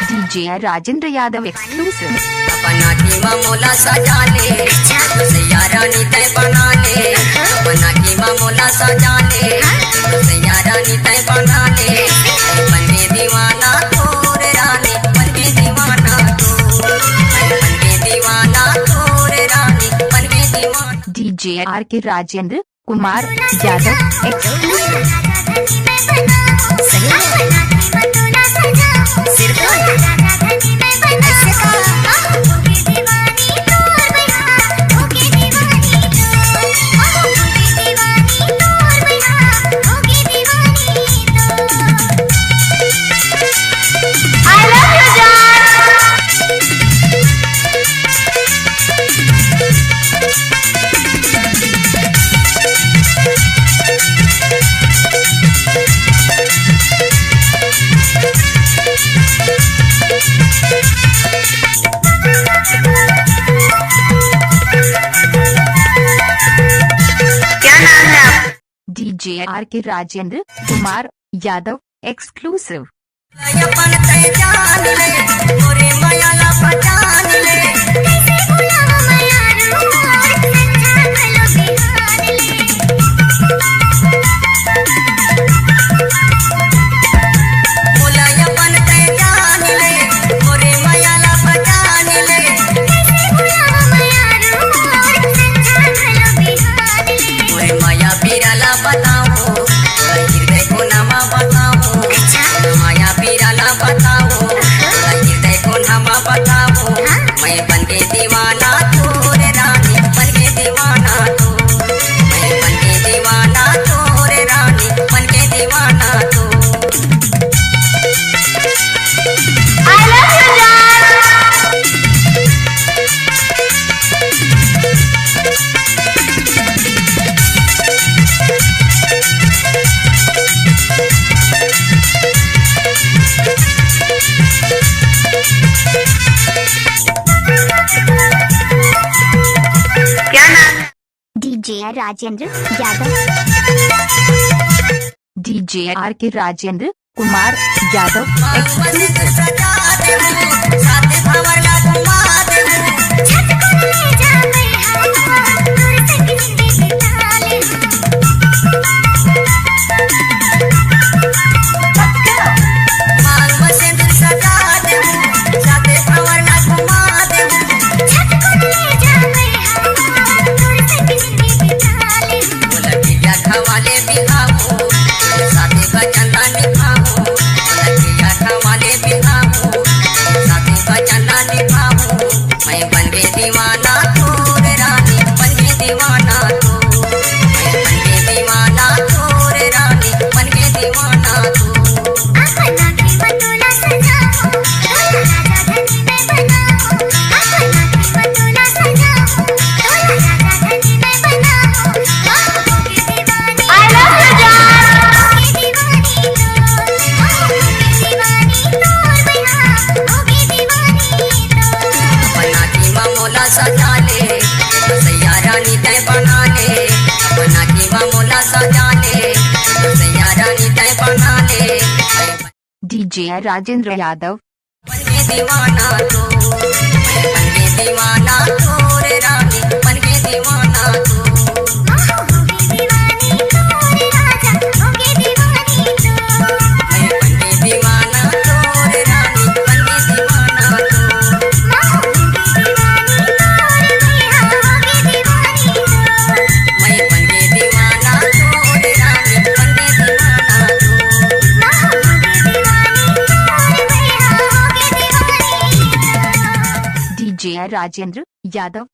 DJ Rajendra Yadav exclusive. अपना कीमा मोला सजा ले, सैया रानी तय बना ले। अपना कीमा मोला सजा ले, सैया रानी तय बना ले। बन के दीवाना तोरे रानी, बन के दीवाना तो, बन के दीवाना तोरे रानी, बन के दीवाना। DJ RK Rajendra Kumar Yadav exclusive. DJ RK Rajendra Kumar Yadav exclusive. अपन तय जान ले, मोरे माया ला पहचान ले। कैसे भुलावा माया रू, सच्चा भलो बिहान ले। मोला अपन तय जान ले, मोरे माया ला पहचान ले। कैसे भुलावा माया रू, सच्चा भलो बिहान ले। मोरे माया पीरा ला बताओ, हृदय को नामा बताओ। माया पीरा ला बताओ, हृदय को नामा बताओ। मैं बन के दीवाना तोरे रानी, बन के दीवाना तो। मैं बन के दीवाना तोरे रानी, बन के दीवाना तो। I love you जान। DJ Rajendra Yadav. DJ RK Rajendra Kumar Yadav exclusive. साथे भंवर ला घुमा दे, छत को ले जा बैठा, दूर से किसी बिता ले। मांग में सिंदूर सजा दे, साथे भंवर ला घुमा दे, छत को ले जा बैठा, दूर से किसी बिता ले। बोला पिया खवाले बिहाओ, साथे बचन निभाओ। बोला पिया खवाले बिहाओ, साथे बचन निभाओ। मैं बन के दीवाना तोरे रानी, बन के दीवाना तो। मैं बन के दीवाना तोरे रानी, बन के दीवाना तो। अपना कीमा तोला सजाओ, तोला राजा धनी मैं बनाओ। अपना कीमा तोला सजाओ, तोला राजा धनी मैं बनाओ। होगी दीवानी, I love you जान। होगी दीवानी तो, होगी दीवानी तोर बिना, होगी दीवानी तो। अपना कीमा मोला सजा ले, सैया रानी तय बना ले। अपना कीमा मोला सजा ले, सैया रानी तय बना ले। DJ राजेंद्र यादव। बन के दीवाना तो, मैं बन के दीवाना तोरे रानी, बन के दीवाना तो। होगी दीवानी तोरे राजा, होगी दीवानी तो। मैं बन के दीवाना तोरे रानी, बन के दीवाना तो। होगी दीवानी तोरे भैया, होगी दीवानी तो। मैं बन के दीवाना तोरे रानी, बन के दीवाना तो। होगी दीवानी तोरे भैया, होगी दीवानी तो। DJ राजेंद्र यादव